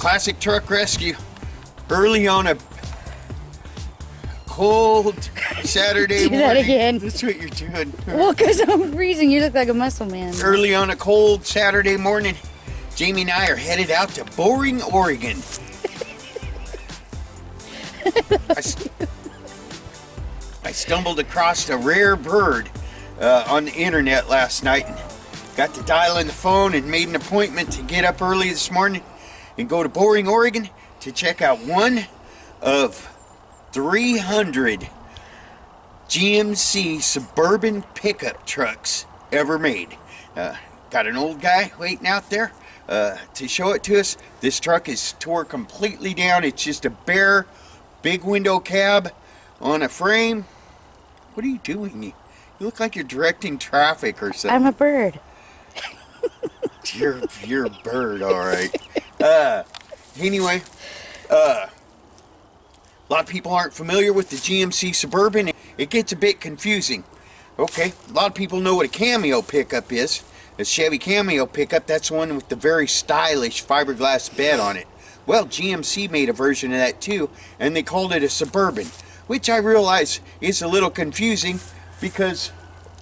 Classic truck rescue. Early on a cold Saturday morning. Do that again. That's what you're doing. Well, because I'm freezing. You look like a muscle man. Early on a cold Saturday morning, Jamie and I are headed out to Boring, Oregon. I stumbled across a rare bird on the internet last night and got to dial in the phone and made an appointment to get up early this morning and go to Boring, Oregon to check out one of 300 GMC Suburban Pickup Trucks ever made. Got an old guy waiting out there to show it to us. This truck is tore completely down. It's just a bare big window cab on a frame. What are you doing? You look like you're directing traffic or something. I'm a bird. You're a bird, all right. Anyway, a lot of people aren't familiar with the GMC Suburban. It gets a bit confusing. Okay, a lot of people know what a Cameo pickup is. A Chevy Cameo pickup, that's the one with the very stylish fiberglass bed on it. Well, GMC made a version of that too, and they called it a Suburban, which I realize is a little confusing because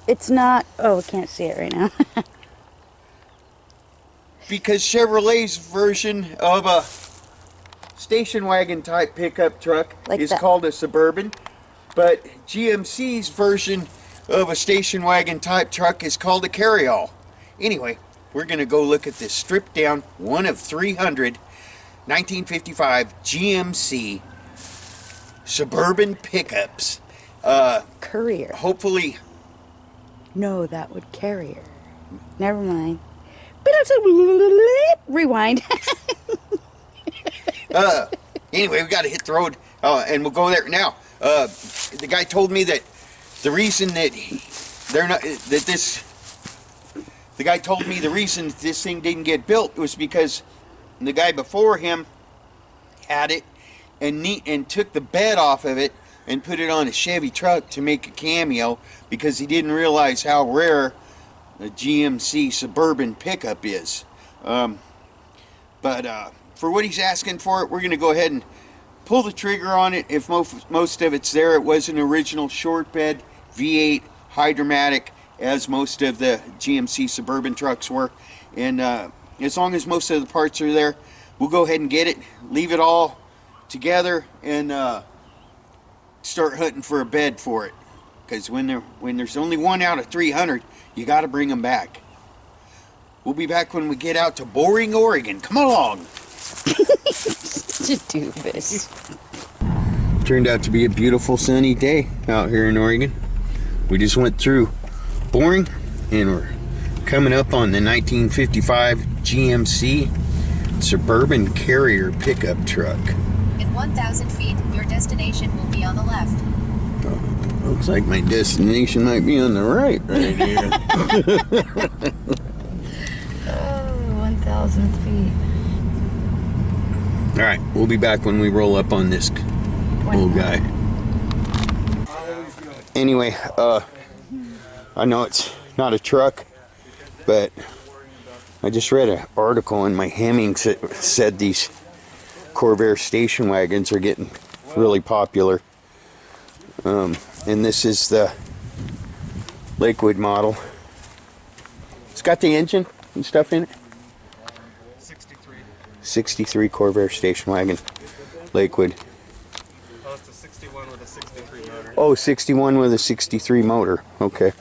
it's not. Oh, I can't see it right now. because Chevrolet's version of a station wagon type pickup truck is called a Suburban, but GMC's version of a station wagon type truck is called a carryall. Anyway, we're going to go look at this stripped down one of 300 1955 GMC Suburban pickups. Courier. Hopefully. No, that would carrier. Never mind. Rewind. Anyway, we got to hit the road, and we'll go there now. The guy told me that the reason that the guy told me the reason this thing didn't get built was because the guy before him had it and took the bed off of it and put it on a Chevy truck to make a Cameo because he didn't realize how rare a GMC Suburban pickup is. But for what he's asking for it, we're going to go ahead and pull the trigger on it. If most of it's there, it was an original short bed V8 Hydromatic, as most of the GMC Suburban trucks were. And as long as most of the parts are there, we'll go ahead and get it, leave it all together, and start hunting for a bed for it. Because when there's only one out of 300, you got to bring them back. We'll be back when we get out to Boring, Oregon. Come along. Such a doofus. Turned out to be a beautiful sunny day out here in Oregon. We just went through Boring, and we're coming up on the 1955 GMC Suburban Carrier pickup truck. In 1,000 feet, your destination will be on the left. Oh, looks like my destination might be on the right here. 1,000 feet. All right, we'll be back when we roll up on this old guy. Anyway, I know it's not a truck, but I just read an article in my Hemming said these Corvair station wagons are getting really popular. And this is the Lakewood model. It's got the engine and stuff in it. 63 Corvair station wagon, Lakewood. Oh, it's a 61 with a 63 motor. Oh, 61 with a 63 motor. Okay.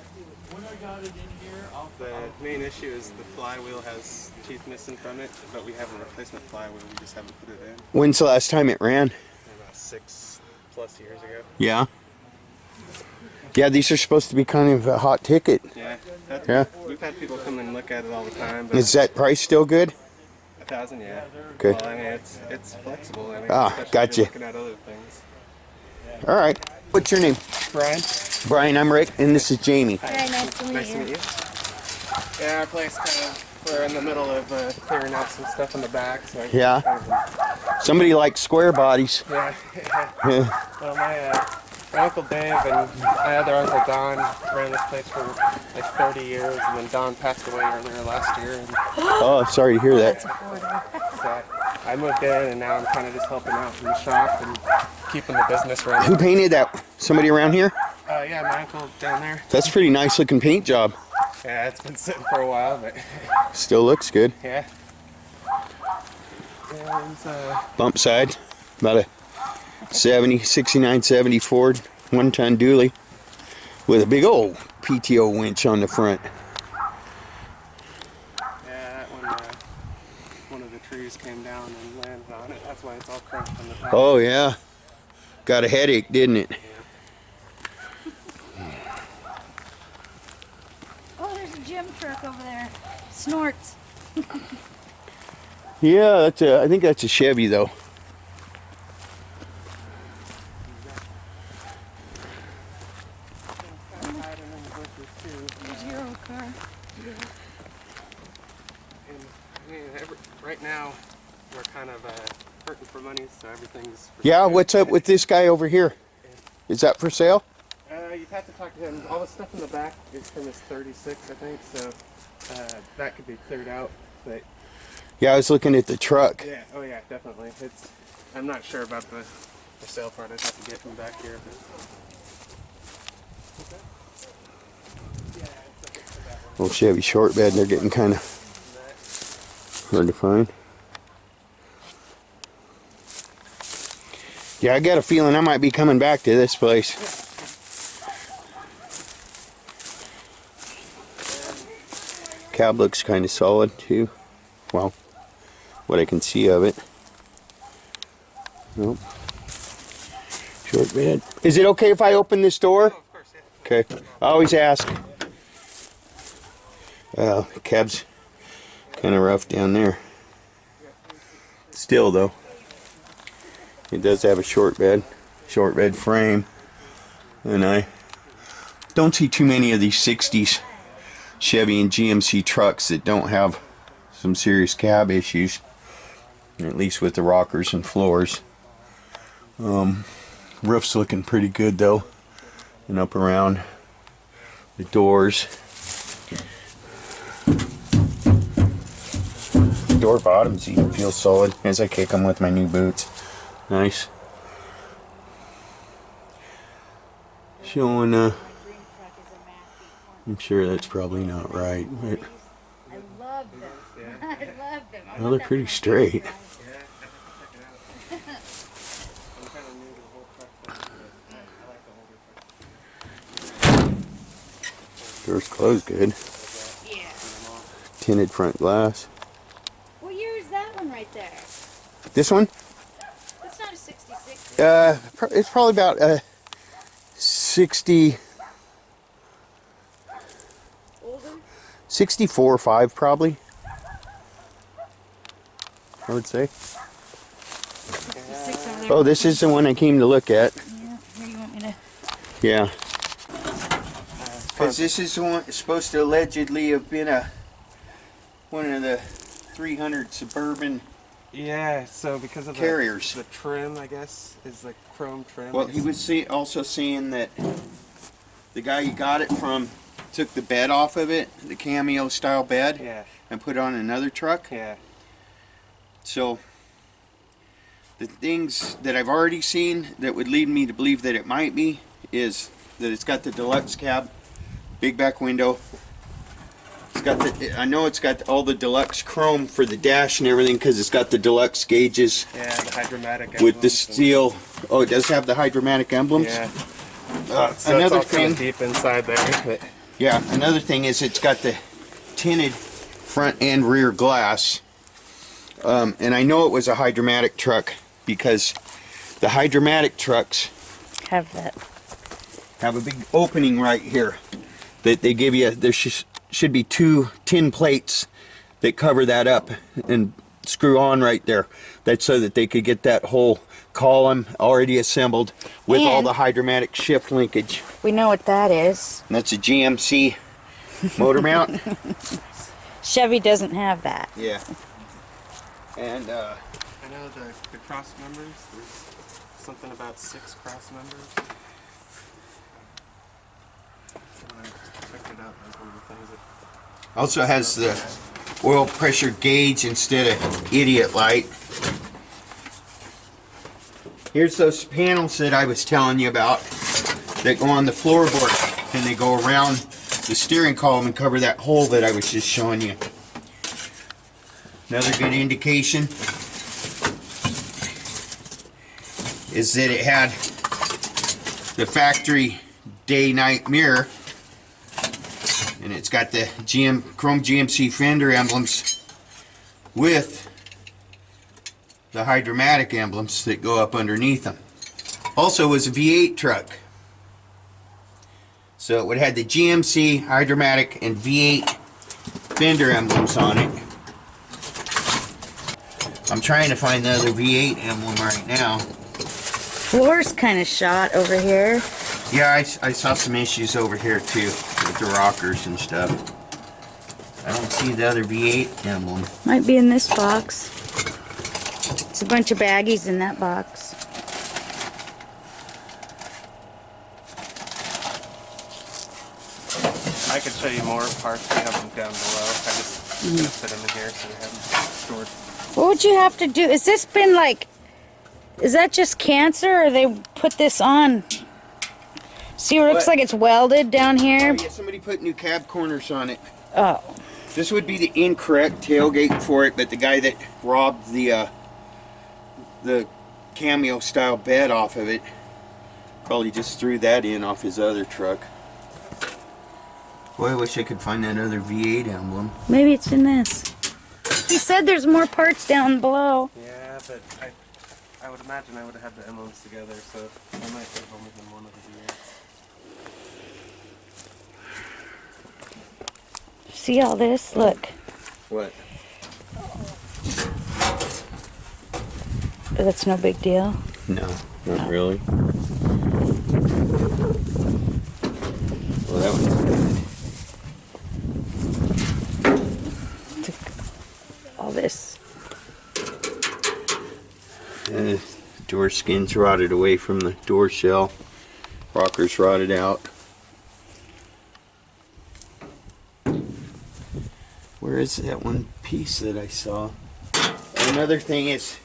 The main issue is the flywheel has teeth missing from it, but we have a replacement flywheel. We just haven't put it in. When's the last time it ran? About 6+ years ago. Yeah. Yeah, these are supposed to be kind of a hot ticket. Yeah. Yeah. We've had people come and look at it all the time. But Is that price still good? 1,000, yeah. Okay. Well, I mean, it's flexible. I mean, Gotcha. if you're looking at other things. All right. What's your name? Brian. Brian, I'm Rick, and this is Jamie. Very nice to meet Nice to meet you. Yeah, our place we're in the middle of clearing out some stuff in the back. So Yeah. Somebody likes square bodies. Yeah. Yeah. Well, my Uncle Dave and my other Uncle Don ran this place for like 30 years, and then Don passed away earlier last year. And Oh, sorry to hear that. that I moved in, and now I'm kind of just helping out in the shop and keeping the business running. Who painted that? Somebody around here? Yeah, my uncle down there. That's a pretty nice looking paint job. Yeah, it's been sitting for a while, but Still looks good. yeah. And, Bump side, about a 69, 70 Ford, 1-ton dually with a big old PTO winch on the front. yeah, that one of the trees came down and landed on it. That's why it's all crunched on the top. Oh yeah, got a headache, didn't it? Oh, there's a gym truck over there. Snorts. Yeah, I think that's a Chevy though. There's your old car. And, I mean, right now, we're kind of hurting for money, so everything's... Yeah, what's up with this guy over here? Is that for sale? You'd have to talk to him. All the stuff in the back is from his 36, I think, so that could be cleared out, but... Yeah, I was looking at the truck. Yeah, oh yeah, definitely. I'm not sure about the sale part. I'd have to get him back here. But... Old Chevy short bed, they're getting kind of hard to find. Yeah, I got a feeling I might be coming back to this place. Cab looks kind of solid too. Well, what I can see of it. Nope. Short bed. Is it okay if I open this door? Oh, of course, yeah. Okay. I always ask. The cab's kind of rough down there. Still though, it does have a short bed frame, and I don't see too many of these 60s Chevy and GMC trucks that don't have some serious cab issues, at least with the rockers and floors. Roof's looking pretty good though, and up around the doors. Door bottoms even feel solid as I kick them with my new boots. Nice. Showing I'm sure that's probably not right, but I love them. I love them. well, they're pretty straight. Doors closed good. Yeah. Tinted front glass. What year is that one right there? This one? That's not a 66. It's probably about 60, Older? 64 or 5 probably. I would say. 66 over there. Oh, this is the one I came to look at. Yeah, here you want me to... Yeah. Because this is the one supposed to allegedly have been one of the 300 Suburban Yeah, so because of carriers. The trim, I guess, is like chrome trim. Well, he was also saying that the guy he got it from took the bed off of it, the cameo style bed, Yeah, and put it on another truck. yeah. So the things that I've already seen that would lead me to believe that it might be is that it's got the deluxe cab, big back window. It's got I know it's got all the deluxe chrome for the dash and everything because it's got the deluxe gauges. Yeah, the hydromatic With the emblems steel. Oh, it does have the hydromatic emblems. Yeah. So Another it's all kind thing. of deep inside there. But Yeah, another thing is it's got the tinted front and rear glass. And I know it was a hydromatic truck because the hydromatic trucks Have that. have a big opening right here that they give you. There should be 2 tin plates that cover that up and screw on right there. That's so that they could get that whole column already assembled with all And- the hydromatic shift linkage. We know what that is. And that's a GMC motor Chevy doesn't have that. Yeah. And I know the cross members, there's something about 6 cross members. When I checked it out, that was one of the things that... also has the oil pressure gauge instead of idiot light. Here's those panels that I was telling you about that go on the floorboard, and they go around the steering column and cover that hole that I was just showing you. Another good indication is that it had the factory day-night mirror, and it's got the chrome GMC fender emblems with the hydromatic emblems that go up underneath them. Also, it was a V8 truck, so it would have the GMC hydromatic and V8 fender emblems on it. I'm trying to find the other V8 emblem right now. Floor's kind of shot over here. Yeah, I saw some issues over here too with the rockers and stuff. I don't see the other V8 emblem. Might be in this box. It's a bunch of baggies in that box. I could show you more parts. We have them down below. I just gonna put them in here so we have them stored. What would you have to do? Is this been like, is that just cancer, or they put this on? See, it looks What? like it's welded down here. Oh, yeah, somebody put new cab corners on it. Oh, This would be the incorrect tailgate for it, but the guy that robbed the cameo style bed off of it probably just threw that in off his other truck. Boy, I wish I could find that other V8 emblem. maybe it's in this. He said there's more parts down below. Yeah, but I would imagine I would have had the emblems together, so I might have only been one of the V8s. See all this? Look. What? That's no big deal. No, not really. Well, that one's All this. good. Door skin's rotted away from the door shell. Rockers rotted out. Where is that one piece that I saw? Another thing is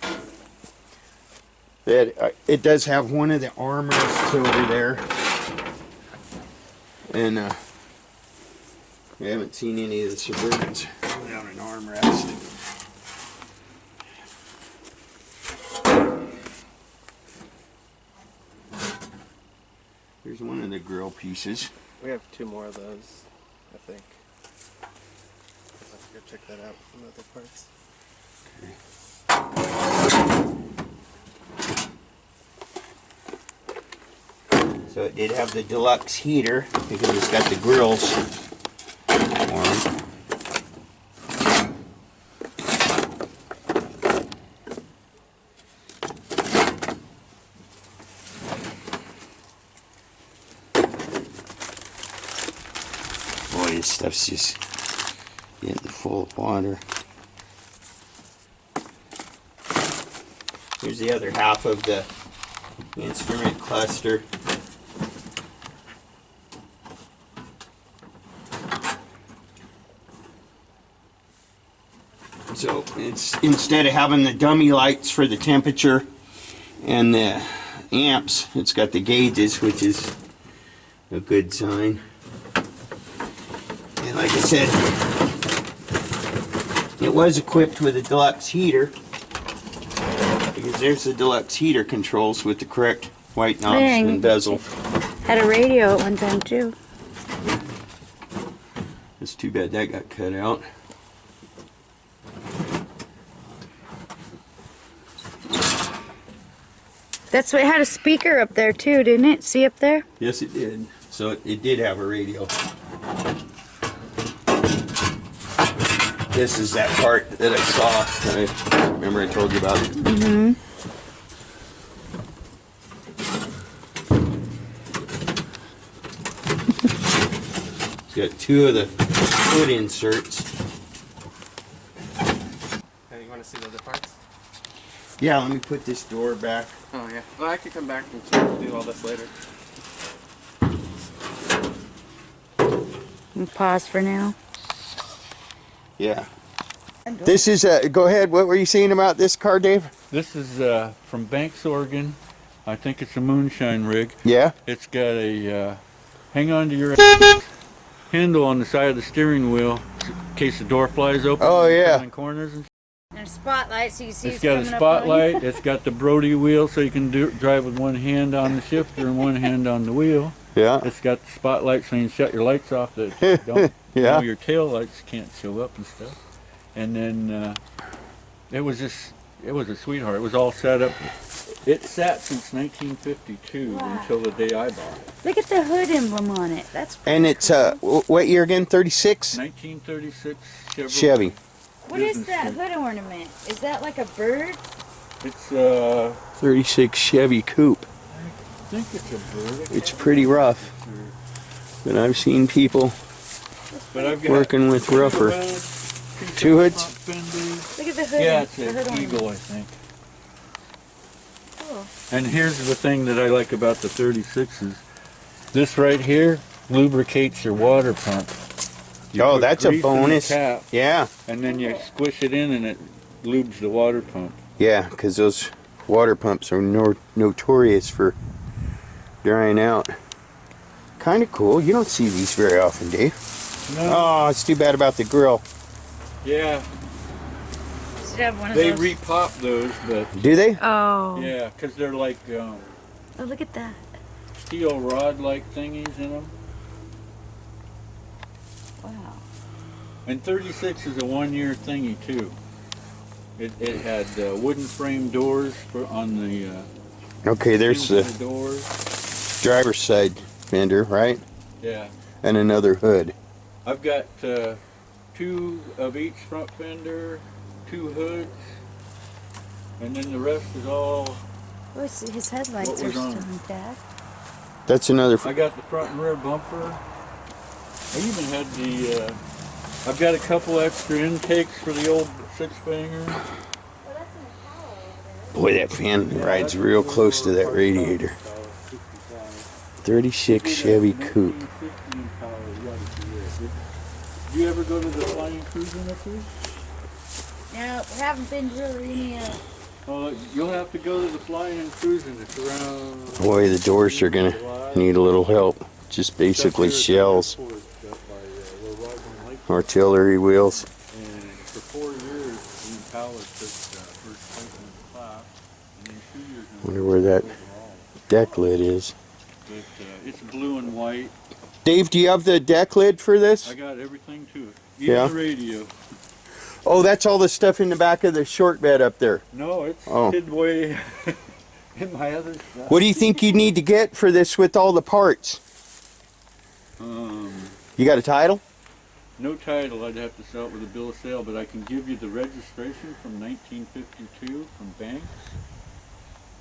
that it does have one of the armrests over there, and we haven't seen any of the Suburbans without an armrest. Here's one of the grill pieces. We have two more of those, I think. I'll have to go check that out from other parts. So it did have the deluxe heater because it's got the grills warm. Boy, this stuff's just getting full of water. Here's the other half of the instrument cluster. So it's, instead of having the dummy lights for the temperature and the amps, it's got the gauges, which is a good sign. And like I said, it was equipped with a deluxe heater, because there's the deluxe heater controls with the correct white knobs Dang. and bezel. Had a radio at one time too. It's too bad that got cut out. That's what had a speaker up there too, didn't it? See up there? Yes, it did. So it did have a radio. This is that part that I saw. That I remember I told you about it. Mm-hmm. It's got two of the foot inserts. Hey, you want to see the other parts? Yeah, let me put this door back. Oh yeah. Well, I could come back and do all this later. We'll pause for now. Yeah. This is go ahead. What were you saying about this car, Dave? This is from Banks, Oregon. I think it's a moonshine rig. Yeah? It's got a hang on to your handle on the side of the steering wheel in case the door flies open. Oh, yeah. In corners and And a spotlight so you see it's got a spotlight. It's got the Brody wheel so you can drive with one hand on the shifter and one hand on the wheel. Yeah. It's got the spotlight so you can shut your lights off that don't, Yeah. you know, your tail lights can't show up and stuff. And then it was a sweetheart. It was all set up. It sat since 1952 until the day I bought it. Look at the hood emblem on it. That's pretty And it's, cool. what year again? 36? 1936 Chevrolet. Chevy. What is business that coupe. hood ornament? Is that like a bird? It's 36 Chevy Coupe. I think it's a bird. It's pretty rough, but I've seen people But I've got working with rougher. Two hoods? front fenders. Look at the hood. Yeah, it's the hood an ornament. Eagle, I think. Cool. And here's the thing that I like about the 36s. This right here lubricates your water pump. You Oh, put that's a grease in the bonus. cap, Yeah. and then you squish it in and it lubes the water pump. Yeah, because those water pumps are notorious for drying out. Kind of cool. You don't see these very often, Dave. No. Oh, it's too bad about the grill. Yeah, Should have one of they those. repop those, but Do they? Oh. yeah, because they're like Oh, look at that. steel rod-like thingies in them. Wow. And 36 is a one-year thingy too. It had wooden frame doors on the Okay, there's skins the of the doors. driver's side fender, right? Yeah, And another hood. I've got two of each front fender, two hoods, and then the rest is all. Oh, his headlights What are was still on? intact. That's another. I got the front and rear bumper. I even had the. I've got a couple extra intakes for the old six-banger. Boy, that fan rides real close to that radiator. 36 Chevy Coupe. Did you ever go to the flying cruising up here? No, we haven't been to really any. Well, you'll have to go to the flying cruising. It's around. Boy, the doors are gonna need a little help. Just basically shells, artillery wheels. And for 4 years, me and Powell took first place in the class, and then 2 years in Wonder where that overall. deck lid is. But it's blue and white. Dave, do you have the deck lid for this? I got everything to it. Even Yeah. the radio. Oh, that's all the stuff in the back of the short bed up there. No, it's Oh. hid way in my other stuff. What do you think you need to get for this with all the parts? You got a title? No title. I'd have to sell it with a bill of sale, but I can give you the registration from 1952 from Banks,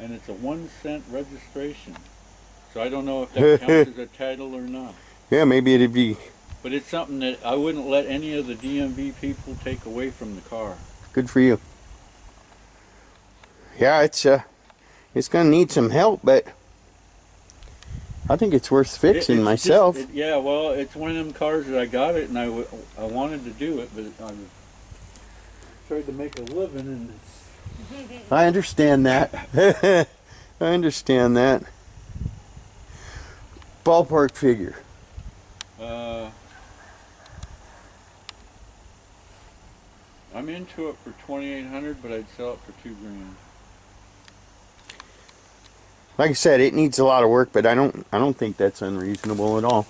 and it's a 1-cent registration. So I don't know if that counts as a title or not. Yeah, maybe it'd be But it's something that I wouldn't let any of the DMV people take away from the car. good for you. Yeah, it's gonna need some help, but I think it's worth fixing It's myself. just- yeah, well, it's one of them cars that I got it, and I wanted to do it, but I tried to make a living, and it's I understand that. I understand that. Ballpark figure. I'm into it for $2,800, but I'd sell it for $2,000. Like I said, it needs a lot of work, but I don't think that's unreasonable at all.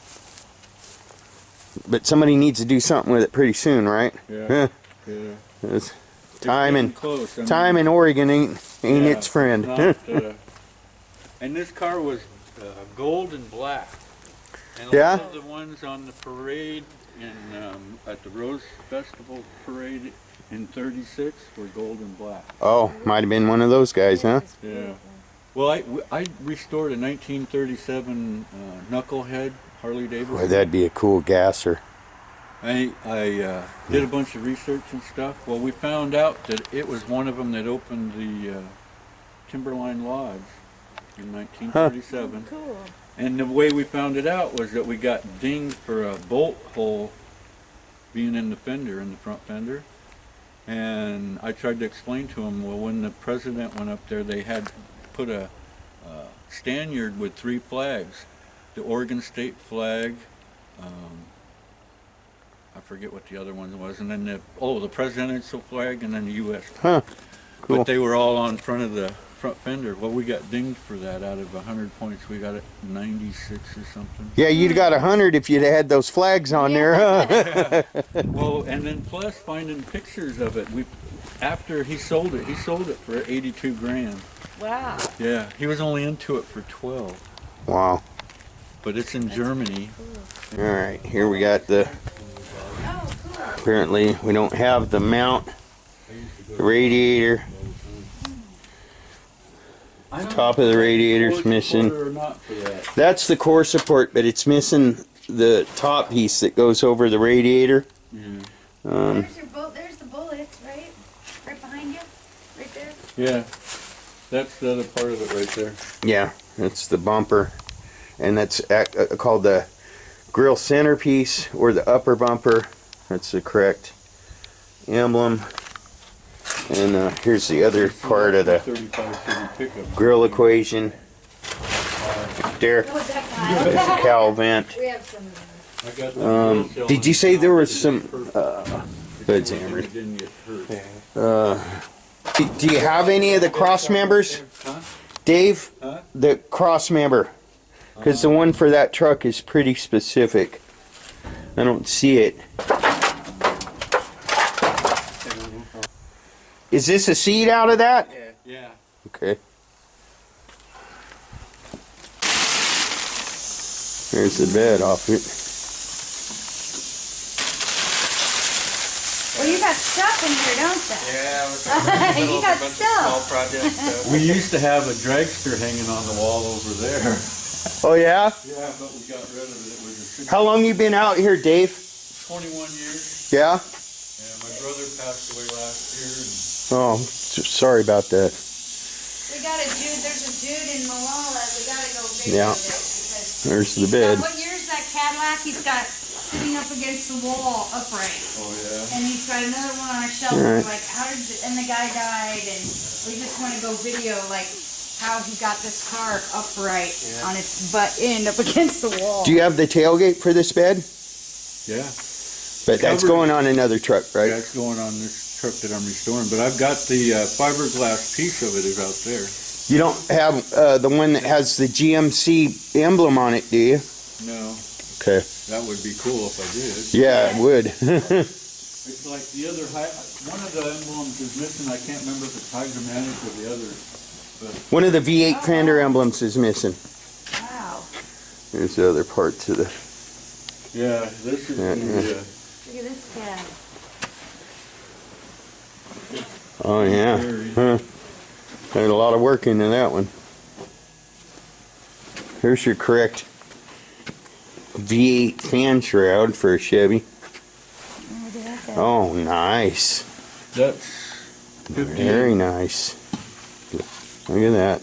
But somebody needs to do something with it pretty soon, right? Yeah. Yeah. It's It's time getting and close. I mean, time in Oregon ain't yeah, its friend. not, and this car was gold and black. And a Yeah? lot of the ones on the parade at the Rose Festival parade in 36 were gold and black. Oh, might have been one of those guys, huh? Yeah. Well, I restored a 1937 Knucklehead Harley Davidson. Boy, that'd be a cool gasser. I did a bunch of research and stuff. Well, we found out that it was one of them that opened the Timberline Lodge in 1937. Cool. And the way we found it out was that we got dinged for a bolt hole being in the fender, in the front fender. And I tried to explain to him, well, when the president went up there, they had put a Stanyard with 3 flags. The Oregon state flag, I forget what the other one was, and then the presidential flag, and then the U.S. Huh. Cool. But they were all on front of the front fender. Well, we got dinged for that. Out of 100 points, we got it 96 or something. Yeah, you'd got 100 if you'd had those flags on there, huh? Well, and then plus finding pictures of it. After he sold it for 82 grand. Wow. Yeah, he was only into it for 12. Wow. But it's in Germany. All right, here we got the, apparently we don't have the mount, the radiator. Top of the radiator's missing. That's the core support, but it's missing the top piece that goes over the radiator. Yeah. There's the bullets, right? Right behind you? Right there? Yeah. That's the other part of it right there. Yeah, that's the bumper. And that's called the grill centerpiece or the upper bumper. That's the correct emblem. And here's the other part of the 35 Chevy pickup. grill equation. There, there's a cowl vent. We have some of them. I got the grill Did you say there was some hoods It hammered? didn't get hurt. Do you have any of the cross members, Huh? Dave? Huh? The cross member, because the one for that truck is pretty specific. I don't see it. Is this a seat out of that? Yeah. Okay. There's the bed off it. Well, you got stuff in here, don't you? Yeah, You got stuff. projects. We used to have a dragster hanging on the wall over there. Oh yeah? Yeah, but we got rid of it. It was a How long you been out here, Dave? 21 years. Yeah? Yeah, my brother passed away last year. Oh, sorry about that. We got a dude, there's a dude in Malala, we gotta go video Yeah. this. There's the Because bed. what year is that Cadillac? He's got sitting up against the wall upright. Oh, yeah. And he's got another one on a shelf. Alright. We're like, how did, and the guy died, and we just want to go video, like, how he got this car upright on its butt end up against the wall. Do you have the tailgate for this bed? Yeah. But that's Covered. going on another truck, right? Yeah, it's going on this truck that I'm restoring. But I've got the fiberglass piece of it is out there. You don't have the one that has the GMC emblem on it, do you? No. Okay. That would be cool if I did. Yeah, it would. It's like the other, one of the emblems is missing. I can't remember if it's hydromatic or the other. But One of the V8 fender emblems is missing. Wow. There's the other part to the... yeah, this is Yeah, the, Look at this cat. Oh, yeah. Huh. There's a lot of work into that one. Here's your correct V8 fan shroud for a Chevy. Oh, look at that. Oh, nice. that's 50. Very nice. Look at that.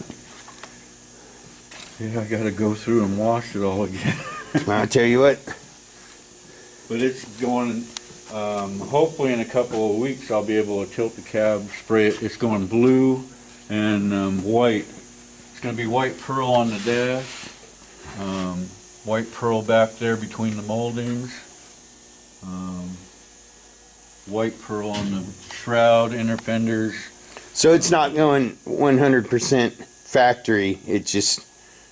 Yeah, I gotta go through and wash it all again. I'll tell you what. But it's going, hopefully in a couple of weeks I'll be able to tilt the cab, spray it. It's going blue and white. It's going to be white pearl on the dash, white pearl back there between the moldings, white pearl on the shroud, inner fenders. So it's not going 100% factory. It's just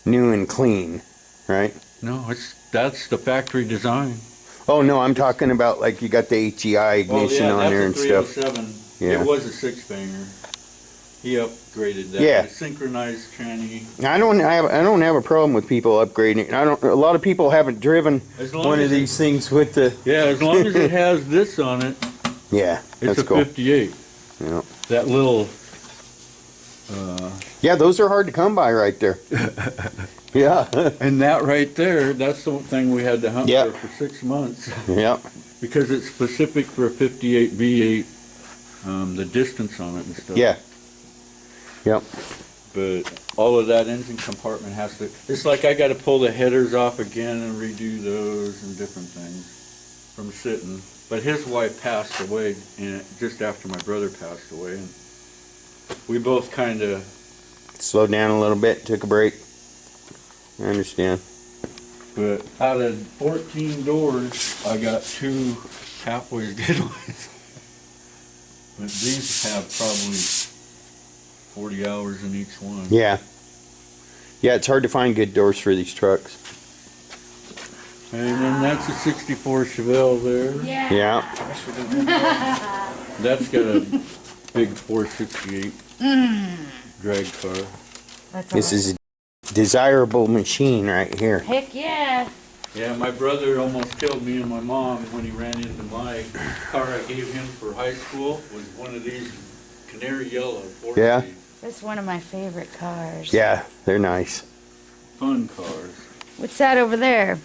new and clean, right? No, that's the factory design. Oh, no, I'm talking about like you got the HEI ignition on there and stuff. That's a 307. Yeah. It was a 6-banger. He upgraded that. Yeah. The synchronized tranny. I don't have a problem with people upgrading. A lot of people haven't driven As long one of as these things with the. Yeah, as long as it has this on it, Yeah, it's that's a cool. 58. Yeah. That little, Yeah, those are hard to come by right there. Yeah, and that right there, that's the thing we had to hunt Yeah. for 6 months. yeah. Because it's specific for a 58 V8, the distance on it and stuff. Yeah. Yep. But all of that engine compartment has to, it's like I gotta pull the headers off again and redo those and different things from sitting. But his wife passed away just after my brother passed away. And we both kind of slowed down a little bit, took a break. I understand. But out of 14 doors, I got 2 halfway good ones. But these have probably 40 hours in each one. Yeah. Yeah, it's hard to find good doors for these trucks. And then that's a 64 Chevelle there. Yeah. Yeah. That's got a big 468 drag car. That's This is a desirable machine right here. Heck yeah. Yeah, my brother almost killed me and my mom when he ran into my car I gave him for high school. Was one of these canary yellow 4 Yeah. That's one of my favorite cars. Yeah, they're nice. Fun cars. What's that over there?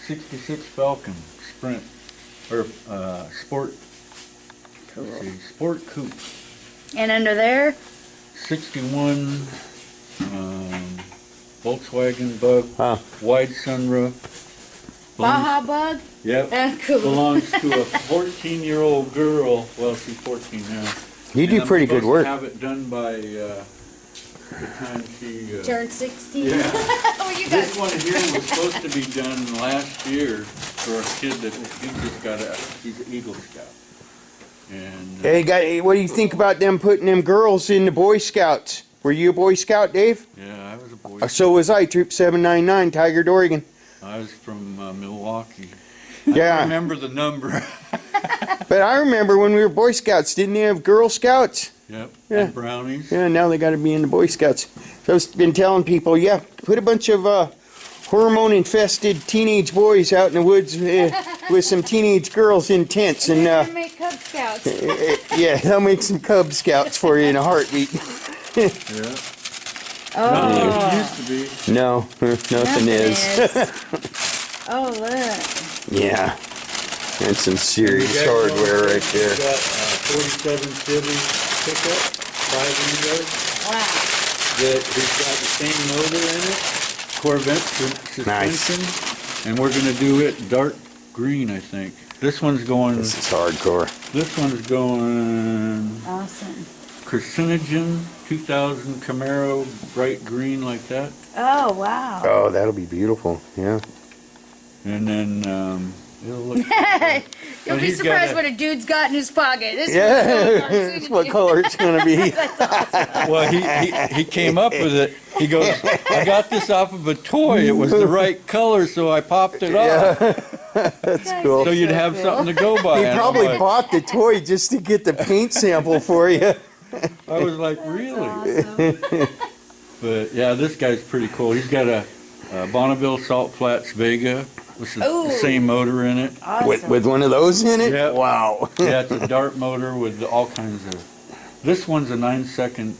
66 Falcon Sprint or Sport. Cool. Let's see, Sport Coupe. And under there? 61 Volkswagen Bug, Huh. wide sunroof. Baja Bug? Yep. Cool. Belongs to a 14-year-old girl. Well, she's 14 now. You do And pretty I'm good supposed work. to have it done by the time she. Turned 16? Yeah. Oh, you This guys. one here was supposed to be done last year for a kid that he just got a. He's an Eagle Scout. And Hey, guy, what do you think about them putting them girls in the Boy Scouts? Were you a Boy Scout, Dave? yeah, I was a boy. So was I, Troop 799, Tigard, Oregon. I was from Milwaukee. Yeah. I remember the number. But I remember when we were Boy Scouts, didn't they have Girl Scouts? Yep. Yeah. And brownies. Yeah, now they got to be in the Boy Scouts. So I've been telling people, yeah, put a bunch of hormone-infested teenage boys out in the woods with some teenage girls in tents, and We're gonna make Cub Scouts. yeah, they'll make some Cub Scouts for you in a heartbeat. Yeah. Not Oh. like it used to be. No, nothing is. Oh, look. Yeah, that's some serious hardware right there. We got 47 Chevy pickup, 5 windows. Wow. That has got the same motor in it, Corvette suspension, and we're gonna do it dark green, I think. This one's going. This is hardcore. This one's going Awesome. carcinogen 2000 Camaro, bright green like that, Oh, wow. Oh, that'll be beautiful. Yeah. and then it'll look. You'll But be he's got surprised a- what a dude's got in his pocket. This Yeah, that's what color it's gonna be. Well, he came up with it. He goes, I got this off of a toy. It was the right color, so I popped it off. That's cool. So you'd have something to go by. He And I'm probably like- bought the toy just to get the paint sample for you. I was like, really? Awesome. But yeah, this guy's pretty cool. He's got a Bonneville Salt Flats Vega with the Ooh. same motor in it. Awesome. With one of those in it? Yeah. Wow. Yeah, it's a dart motor with all kinds of. This one's a 9-second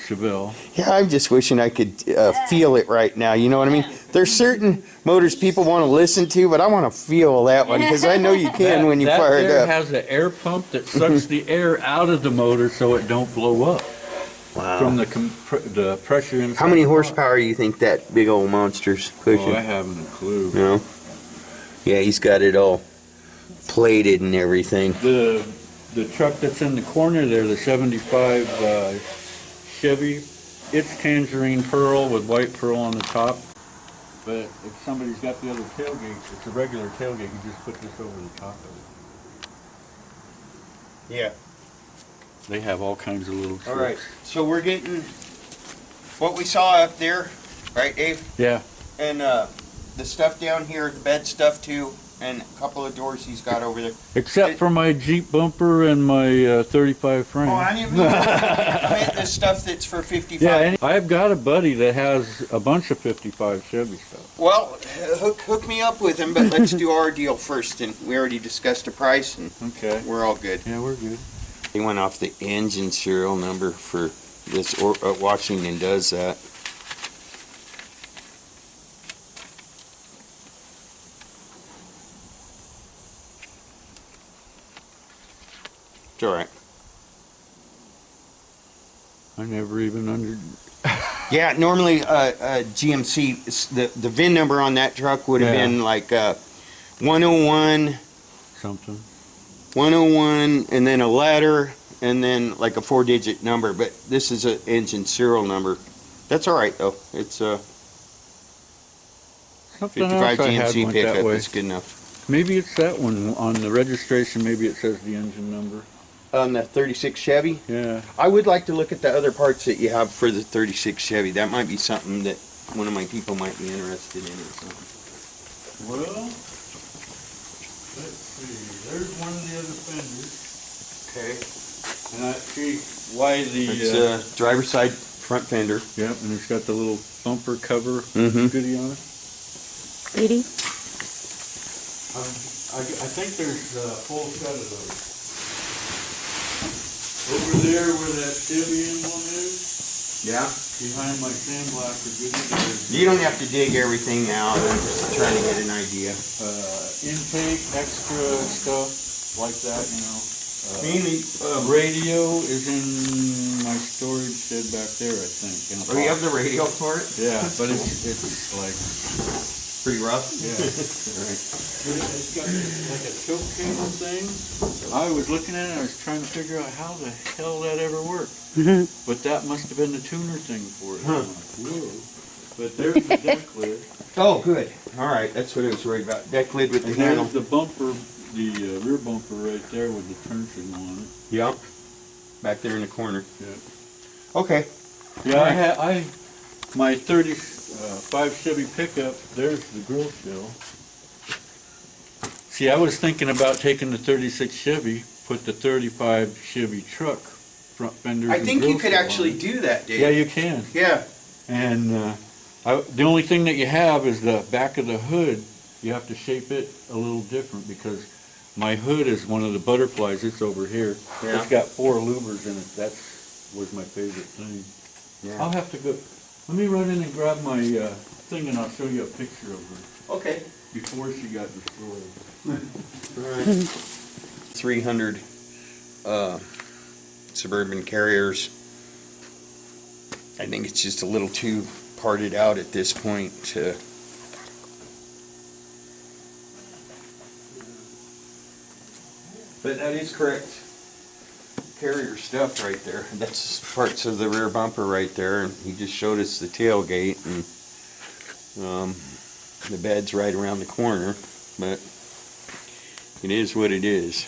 Chevelle. Yeah, I'm just wishing I could feel it right now. You know what I mean? There's certain motors people want to listen to, but I want to feel that one because I know you can when you that fire it there up. has an air pump that sucks the air out of the motor so it don't blow up from Wow. the pressure inside. How many the car. horsepower do you think that big old monster's pushing? Oh, I haven't a clue. No? Yeah, he's got it all plated and everything. The truck that's in the corner there, the 75 Chevy, it's tangerine pearl with white pearl on the top. But if somebody's got the other tailgate, it's a regular tailgate, you just put this over the top of it. Yeah. They have all kinds of little tricks. All right. So we're getting what we saw up there, right, Dave? Yeah. And the stuff down here, the bed stuff too, and a couple of doors he's got over there. Except for my Jeep bumper and my 35 frame. Oh, I didn't mean I meant the stuff that's for 55. Yeah, and I've got a buddy that has a bunch of 55 Chevy stuff. Well, hook me up with him, but let's do our deal first. And we already discussed the price, and Okay. we're all good. Yeah, we're good. He went off the engine serial number for this. Washington does that. It's all right. I never even under. Yeah, normally GMC, the VIN number on that truck would have Yeah. been like 101, Something. 101, and then a letter, and then like a 4-digit number, but this is an engine serial number. That's all right though. It's a Something 55 else I had GMC went pickup. that way. It's good enough. Maybe it's that one on the registration. Maybe it says the engine number. On the 36 Chevy, Yeah. I would like to look at the other parts that you have for the 36 Chevy. That might be something that one of my people might be interested in or something. Well, let's see. There's one of the other fenders. Okay. And I see why the. It's driver's side front fender. Yep, and it's got the little bumper cover Mhm. goodie on it. 80. I think there's a full set of those. Over there where that Chevy emblem is, Yeah. behind my sandblaster goodie, there's You don't have to dig everything out. I'm just trying to get an idea. intake, extra stuff like that, you know. Mainly, Radio is in my storage shed back there, I think. In a oh, you have box. the radio for it? Yeah, but it's like, Pretty rough. yeah. All right. It's got like a choke cable thing. I was looking at it, I was trying to figure out how the hell that ever worked. But that must have been the tuner thing for it. Huh. Whoa. But there's the deck lid. Oh, good. All right, that's what I was worried about. Deck lid with the And handle. there's the bumper, the rear bumper right there with the turn signal on it. Yep. Back there in the corner. Yeah. Okay. Yeah, my 35 Chevy pickup, there's the grill shell. See, I was thinking about taking the 36 Chevy, put the 35 Chevy truck front fenders I and think grill you could shell on actually it. do that, Dave. Yeah, you can. Yeah. And the only thing that you have is the back of the hood. You have to shape it a little different because my hood is one of the butterflies. It's over here. Yeah. It's got 4 louvers in it. That was my favorite thing. Yeah. I'll have to go. Let me run in and grab my thing, and I'll show you a picture of her Okay. before she got destroyed. All right. 300 Suburban Carriers. I think it's just a little too parted out at this point to. But that is correct. Carrier stuff right there. That's parts of the rear bumper right there, and he just showed us the tailgate, and the bed's right around the corner, but it is what it is.